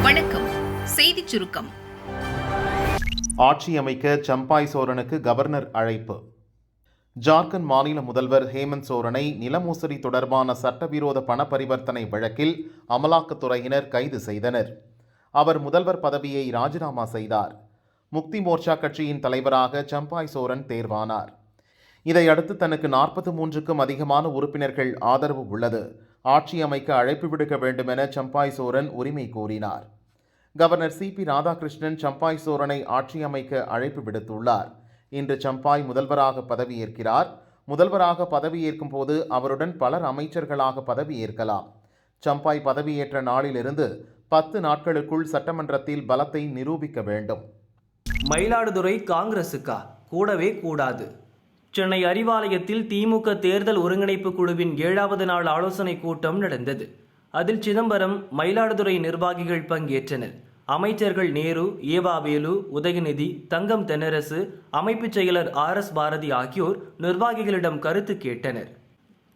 வணக்கம். செய்திச் சுருக்கம். ஆட்சி அமைக்க சம்பாய் சோரனுக்கு கவர்னர் அழைப்பு. ஜார்க்கண்ட் மாநில முதல்வர் ஹேமந்த் சோரனை நில மோசடி தொடர்பான சட்டவிரோத பண பரிவர்த்தனை வழக்கில் அமலாக்கத்துறையினர் கைது செய்தனர். அவர் முதல்வர் பதவியை ராஜினாமா செய்தார். முக்தி மோர்ச்சா கட்சியின் தலைவராக சம்பாய் சோரன் தேர்வானார். இதையடுத்து தனக்கு 43க்கும் அதிகமான உறுப்பினர்கள் ஆதரவு உள்ளது. ஆட்சி அமைக்க அழைப்பு விடுக்க வேண்டுமென சம்பாய் சோரன் உரிமை கோரினார். கவர்னர் CP ராதாகிருஷ்ணன் சம்பாய் சோரனை ஆட்சி அமைக்க அழைப்பு விடுத்துள்ளார். இன்று சம்பாய் முதல்வராக பதவியேற்கிறார். முதல்வராக பதவியேற்கும் போது அவருடன் பலர் அமைச்சர்களாக பதவியேற்கலாம். சம்பாய் பதவியேற்ற நாளிலிருந்து 10 நாட்களுக்குள் சட்டமன்றத்தில் பலத்தை நிரூபிக்க வேண்டும். மயிலாடுதுறை காங்கிரசுக்கா? கூடவே கூடாது. சென்னை அறிவாலயத்தில் திமுக தேர்தல் ஒருங்கிணைப்பு குழுவின் 7வது நாள் ஆலோசனை கூட்டம் நடந்தது. அதில் சிதம்பரம், மயிலாடுதுறை நிர்வாகிகள் பங்கேற்றனர். அமைச்சர்கள் நேரு, ஏவாவேலு, உதயநிதி, தங்கம் தென்னரசு, அமைப்புச் செயலர் RS பாரதி ஆகியோர் நிர்வாகிகளிடம் கருத்து கேட்டனர்.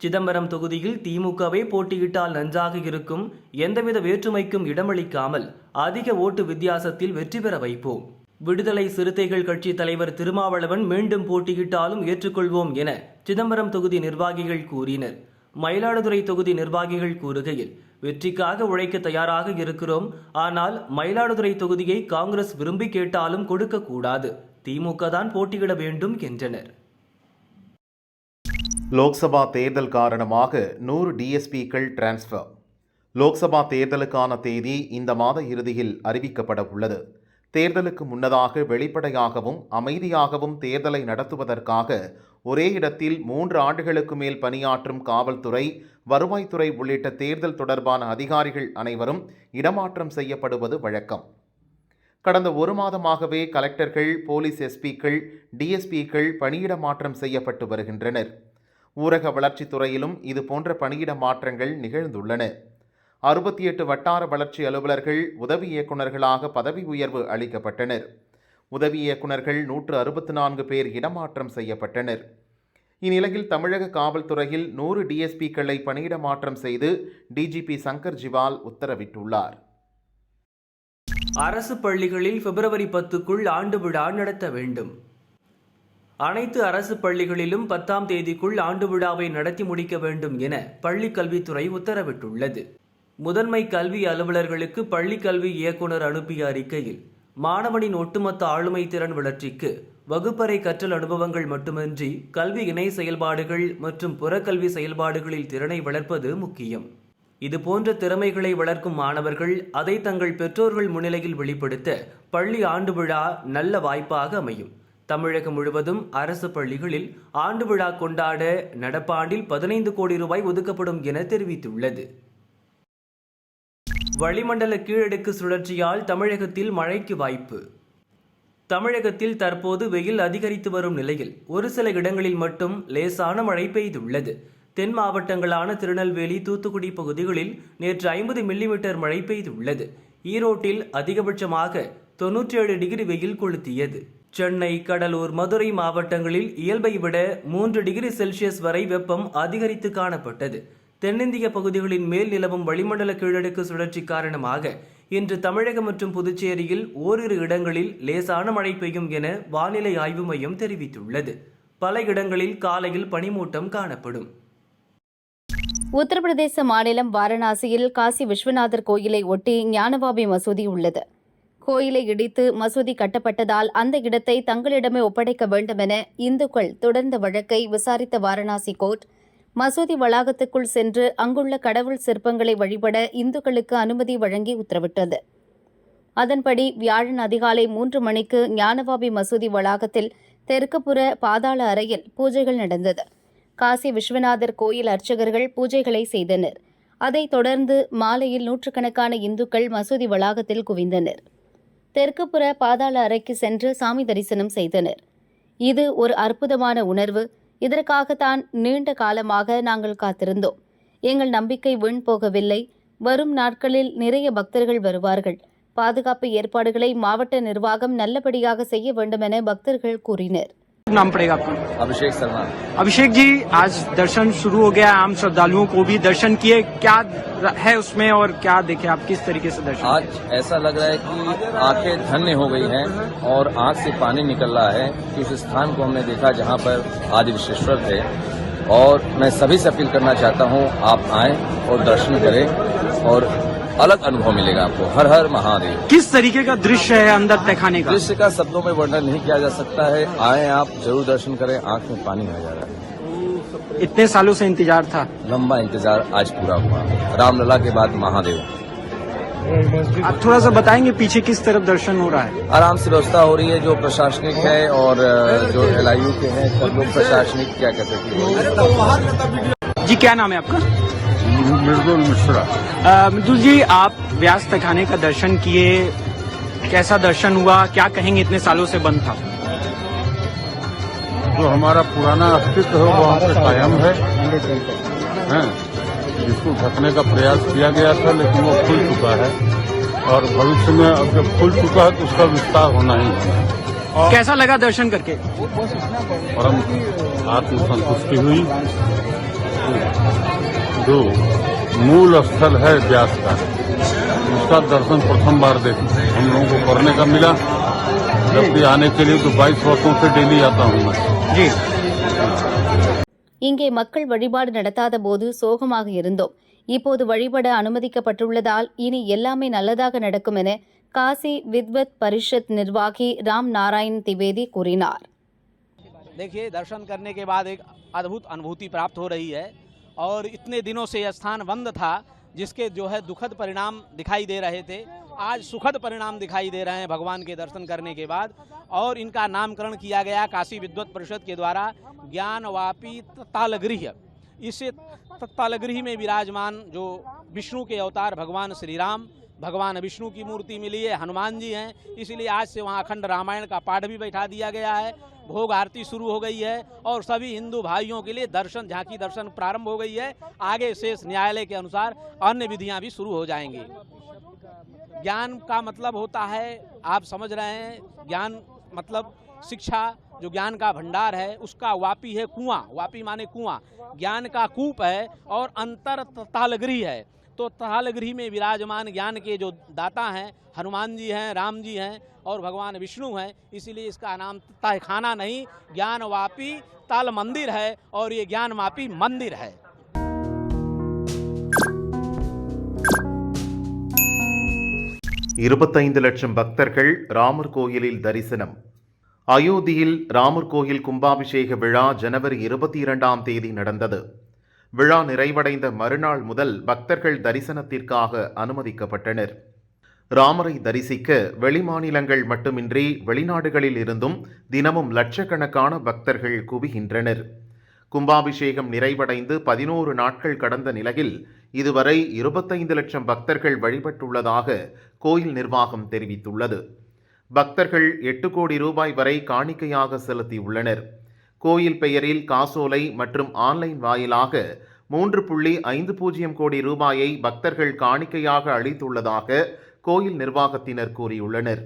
சிதம்பரம் தொகுதியில் திமுகவே போட்டியிட்டால் நன்றாக இருக்கும், எந்தவித வேற்றுமைக்கும் இடமளிக்காமல் அதிக ஓட்டு வித்தியாசத்தில் வெற்றி பெற வைப்போம். விடுதலை சிறுத்தைகள் கட்சி தலைவர் திருமாவளவன் மீண்டும் போட்டியிட்டாலும் ஏற்றுக்கொள்வோம் என சிதம்பரம் தொகுதி நிர்வாகிகள் கூறினர். மயிலாடுதுறை தொகுதி நிர்வாகிகள் கூறுகையில், வெற்றிக்காக உழைக்க தயாராக இருக்கிறோம், ஆனால் மயிலாடுதுறை தொகுதியை காங்கிரஸ் விரும்பி கேட்டாலும் கொடுக்கக்கூடாது, திமுக தான் போட்டியிட வேண்டும் என்றனர். லோக்சபா தேர்தல் காரணமாக 100 DSPக்கள் டிரான்ஸ்பர். லோக்சபா தேர்தலுக்கான தேதி இந்த மாத இறுதியில் அறிவிக்கப்பட உள்ளது. தேர்தலுக்கு முன்னதாக வெளிப்படையாகவும் அமைதியாகவும் தேர்தலை நடத்துவதற்காக ஒரே இடத்தில் 3 ஆண்டுகளுக்கு மேல் பணியாற்றும் காவல்துறை, வருவாய்த்துறை உள்ளிட்ட தேர்தல் தொடர்பான அதிகாரிகள் அனைவரும் இடமாற்றம் செய்யப்படுவது வழக்கம். கடந்த 1 மாதமாகவே கலெக்டர்கள், போலீஸ் SPக்கள், DSPக்கள் பணியிட மாற்றம் செய்யப்பட்டு வருகின்றனர். ஊரக வளர்ச்சித்துறையிலும் இதுபோன்ற பணியிட மாற்றங்கள் நிகழ்ந்துள்ளன. 68 வட்டார வளர்ச்சி அலுவலர்கள் உதவி இயக்குநர்களாக பதவி உயர்வு அளிக்கப்பட்டனர். உதவி இயக்குநர்கள் 164 பேர் இடமாற்றம் செய்யப்பட்டனர். இந்நிலையில் தமிழக காவல்துறையில் 100 DSPக்களை பணியிட மாற்றம் செய்து DGP சங்கர் ஜிவால் உத்தரவிட்டுள்ளார். அரசு பள்ளிகளில் பிப்ரவரி 10க்குள் ஆண்டு விழா நடத்த வேண்டும். அனைத்து அரசு பள்ளிகளிலும் 10ஆம் தேதிக்குள் ஆண்டு விழாவை நடத்தி முடிக்க வேண்டும் என பள்ளிக் கல்வித்துறை உத்தரவிட்டுள்ளது. முதன்மை கல்வி அலுவலர்களுக்கு பள்ளிக் கல்வி இயக்குனர் அனுப்பிய அறிக்கையில், மாணவனின் ஒட்டுமொத்த ஆளுமை திறன் வளர்ச்சிக்கு வகுப்பறை கற்றல் அனுபவங்கள் மட்டுமின்றி கல்வி இணை செயல்பாடுகள் மற்றும் புறக்கல்வி செயல்பாடுகளில் திறனை வளர்ப்பது முக்கியம். இதுபோன்ற திறமைகளை வளர்க்கும் மாணவர்கள் அதை தங்கள் பெற்றோர்கள் முன்னிலையில் வெளிப்படுத்த பள்ளி ஆண்டு விழா நல்ல வாய்ப்பாக அமையும். தமிழகம் முழுவதும் அரசு பள்ளிகளில் ஆண்டு விழா கொண்டாட நடப்பாண்டில் 15 கோடி ரூபாய் ஒதுக்கப்படும் என தெரிவித்துள்ளது. வளிமண்டல கீழடுக்கு சுழற்சியால் தமிழகத்தில் மழைக்கு வாய்ப்பு. தமிழகத்தில் தற்போது வெயில் அதிகரித்து வரும் நிலையில் ஒரு சில இடங்களில் மட்டும் லேசான மழை பெய்துள்ளது. தென் மாவட்டங்களான திருநெல்வேலி, தூத்துக்குடி பகுதிகளில் நேற்று 50 மில்லிமீட்டர் மழை பெய்துள்ளது. ஈரோட்டில் அதிகபட்சமாக 97 டிகிரி வெயில் கொளுத்தியது. சென்னை, கடலூர், மதுரை மாவட்டங்களில் இயல்பை விட 3 டிகிரி செல்சியஸ் வரை வெப்பம் அதிகரித்து காணப்பட்டது. தென்னிந்திய பகுதிகளின் மேல் நிலவும் வளிமண்டல கீழடுக்கு சுழற்சி காரணமாக இன்று தமிழகம் மற்றும் புதுச்சேரியில் ஓரிரு இடங்களில் லேசான மழை பெய்யும் என வானிலை ஆய்வு மையம் தெரிவித்துள்ளது. பல இடங்களில் காலையில் பனிமூட்டம் காணப்படும். உத்தரப்பிரதேச மாநிலம் வாரணாசியில் காசி விஸ்வநாதர் கோயிலை ஒட்டி ஞானவாபி மசூதி உள்ளது. கோயிலை இடித்து மசூதி கட்டப்பட்டதால் அந்த இடத்தை தங்களிடமே ஒப்படைக்க வேண்டும் என இந்துக்கள் தொடர்ந்த வழக்கை விசாரித்த வாரணாசி கோர்ட், மசூதி வளாகத்துக்குள் சென்று அங்குள்ள கடவுள் சிற்பங்களை வழிபட இந்துக்களுக்கு அனுமதி வழங்கி உத்தரவிட்டது. அதன்படி வியாழன் அதிகாலை 3 மணிக்கு ஞானவாபி மசூதி வளாகத்தில் தெற்குப்புற பாதாள அறையில் பூஜைகள் நடந்தது. காசி விஸ்வநாதர் கோயில் அர்ச்சகர்கள் பூஜைகளை செய்தனர். அதைத் தொடர்ந்து மாலையில் நூற்றுக்கணக்கான இந்துக்கள் மசூதி வளாகத்தில் குவிந்தனர். தெற்குப்புற பாதாள அறைக்கு சென்று சாமி தரிசனம் செய்தனர். இது ஒரு அற்புதமான உணர்வு. இதற்காகத்தான் நீண்ட காலமாக நாங்கள் காத்திருந்தோம். எங்கள் நம்பிக்கை வீண் போகவில்லை. வரும் நாட்களில் நிறைய பக்தர்கள் வருவார்கள். பாதுகாப்பு ஏற்பாடுகளை மாவட்ட நிர்வாகம் நல்லபடியாக செய்ய வேண்டும் என பக்தர்கள் கூறினர். नाम पड़ेगा आपका? अभिषेक शर्मा। अभिषेक जी, आज दर्शन शुरू हो गया, आम श्रद्धालुओं को भी दर्शन किए, क्या है उसमें और क्या देखे आप, किस तरीके से दर्शन? आज ऐसा लग रहा है कि आंखें धन्य हो गई हैं और आंख से पानी निकल रहा है कि उस स्थान को हमने देखा जहां पर आदि विश्वेश्वर थे। और मैं सभी से अपील करना चाहता हूं, आप आएं और दर्शन करें और अलग अनुभव मिलेगा आपको। हर हर महादेव। किस तरीके का दृश्य है अंदर तहखाने का? दृश्य का शब्दों में वर्णन नहीं किया जा सकता है। आएं, आप जरूर दर्शन करें, आंख में पानी आ जा रहा है। इतने सालों से इंतजार था? लंबा इंतजार आज पूरा हुआ। रामलला के बाद महादेव। आप थोड़ा सा बताएंगे पीछे किस तरफ दर्शन हो रहा है? आराम से व्यवस्था हो रही है, जो प्रशासनिक है और जो LIU के हैं सब लोग प्रशासनिक क्या कहते हैं। जी, क्या नाम है आपका? मृदुल मिश्रा। मृदुल जी, आप व्यास तहखाने का दर्शन किए, कैसा दर्शन हुआ, क्या कहेंगे इतने सालों से बंद था? जो हमारा पुराना अस्तित्व है वो वहाँ पे कायम है, जिसको ढकने का प्रयास किया गया था, लेकिन वो खुल चुका है और भविष्य में अब जब खुल चुका है तो उसका विस्तार होना ही है। कैसा लगा दर्शन करके? परम आत्मसंतुष्टि हुई। जो मूल स्थल है व्यास का, उसका दर्शन प्रथम बार हम लोगों को करने का मिला। जबकि आने के लिए तो 22 वर्षों से डेली आता हूँ मैं। जी। இங்கே மக்கள் வழிபாடு நடத்தாத போது சோகமாக இருந்தோம். இப்போது வழிபட அனுமதிக்கப்பட்டுள்ளதால் இனி எல்லாமே நல்லதாக நடக்கும் என காசி வித்வத் பரிஷத் நிர்வாகி ராம் நாராயण திவேதி கூறினார். देखिए, दर्शन करने के बाद एक अद्भुत अनुभूति प्राप्त हो रही है और इतने दिनों से यह स्थान बंद था, जिसके जो है दुखद परिणाम दिखाई दे रहे थे, आज सुखद परिणाम दिखाई दे रहे हैं भगवान के दर्शन करने के बाद। और इनका नामकरण किया गया काशी विद्वत परिषद के द्वारा ज्ञानवापी तालगृह। इस तालगृह में विराजमान जो विष्णु के अवतार भगवान श्री राम, भगवान विष्णु की मूर्ति मिली है, हनुमान जी हैं, इसलिए आज से वहाँ अखंड रामायण का पाठ भी बैठा दिया गया है। भोग आरती शुरू हो गई है और सभी हिंदू भाइयों के लिए दर्शन, झांकी दर्शन प्रारंभ हो गई है। आगे शेष न्यायालय के अनुसार अन्य विधियां भी शुरू हो जाएंगी। ज्ञान का मतलब होता है, आप समझ रहे हैं, ज्ञान मतलब शिक्षा, जो ज्ञान का भंडार है उसका वापी है कुआं। वापी माने कुआं, ज्ञान का कूप है और अंतर तालगृह है। तो तालगृह में विराजमान ज्ञान के जो दाता हैं हनुमान जी हैं, राम जी हैं और भगवान विष्णु हैं, इसीलिए इसका नाम तहखाना नहीं ज्ञानवापी ताल मंदिर है और ये ज्ञानवापी मंदिर है। 25 லட்சம் பக்தர்கள் ராமர் கோயிலில் தரிசனம். அயோத்தியில் ராமர் கோயில் கும்பாபிஷேக விழா ஜனவரி 22ஆம் தேதி நடந்தது. விழா நிறைவடைந்த மறுநாள் முதல் பக்தர்கள் தரிசனத்திற்காக அனுமதிக்கப்பட்டனர். ராமரை தரிசிக்க வெளிமாநிலங்கள் மட்டுமின்றி வெளிநாடுகளில் இருந்தும் தினமும் லட்சக்கணக்கான பக்தர்கள் குவிகின்றனர். கும்பாபிஷேகம் நிறைவடைந்து 11 நாட்கள் கடந்த நிலையில் இதுவரை 25 லட்சம் பக்தர்கள் வழிபட்டுள்ளதாக கோயில் நிர்வாகம் தெரிவித்துள்ளது. பக்தர்கள் 8 கோடி ரூபாய் வரை காணிக்கையாக செலுத்தியுள்ளனர். கோயில் பெயரில் காசோலை மற்றும் ஆன்லைன் வாயிலாக 3.50 கோடி ரூபாயை பக்தர்கள் காணிக்கையாக அளித்துள்ளதாக கோயில் நிர்வாகத்தினர் கூறியுள்ளனர்.